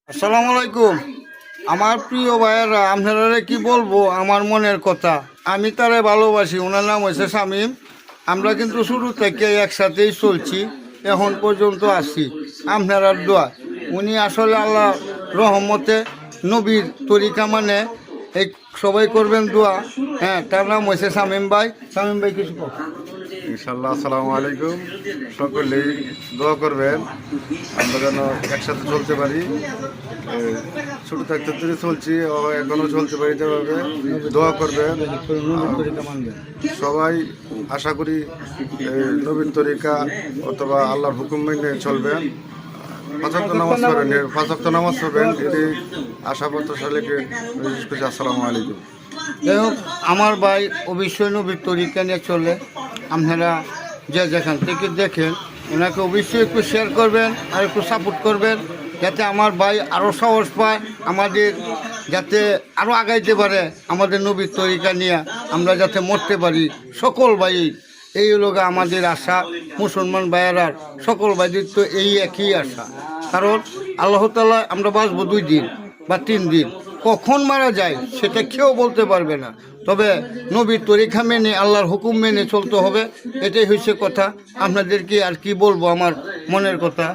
আসসালামু আলাইকুম। আমার প্রিয় ভাইয়েরা, আপনারা কি বলবো আমার মনের কথা। আমি তারে ভালোবাসি, ওনার নাম হয়েছে শামীম। আমরা কিন্তু শুরু থেকে একসাথেই চলছি, এখন পর্যন্ত আছি আপনারা দোয়া। উনি আসলে আল্লাহ রহমতে নবীর তরিকা, মানে এই সবাই করবেন দোয়া। হ্যাঁ, তার নাম হয়েছে শামীম ভাই। শামীম ভাই কিছু কথা। ইনশাল্লাহ। আসসালামু আলাইকুম। সকলেই দোয়া করবেন আমরা যেন একসাথে চলতে পারি। ছোট থাকতে ধরে চলছি, এখনো চলতে পারি, যেভাবে দোয়া করবেন। নবীর তরিকা মানবেন। সবাই আশা করি নবীন তরিকা অথবা আল্লাহর হুকুম মেনে চলবেন। পাঁচ ওয়াক্ত নামাজ পড়বেন। এটি আশা প্রত্যাশালীকে বিশেষ করছি। আসসালামু আলাইকুম। যাই হোক, আমার ভাই অবশ্যই নবীর তরিকা নিয়ে চলে। আপনারা যে যেখান থেকে দেখেন, ওনাকে অবশ্যই একটু শেয়ার করবেন আর একটু সাপোর্ট করবেন, যাতে আমার ভাই আরও সাহস পায়, আমাদের যাতে আরও আগাইতে পারে, আমাদের নবীর তরিকা নিয়ে আমরা যাতে মরতে পারি সকল ভাই। এই লোক আমাদের আশা, মুসলমান ভাইয়েরার সকল ভাইদের তো এই একই আশা। কারণ আল্লাহ তাআলা আমরা বাঁচবো 2 দিন বা 3 দিন, কখন মারা যায় সেটা কেউ বলতে পারবে না। তবে নবীর তরিকা মেনে, আল্লাহর হুকুম মেনে চলতে হবে, এটাই হচ্ছে কথা। আপনাদেরকে আর কি বলবো আমার মনের কথা।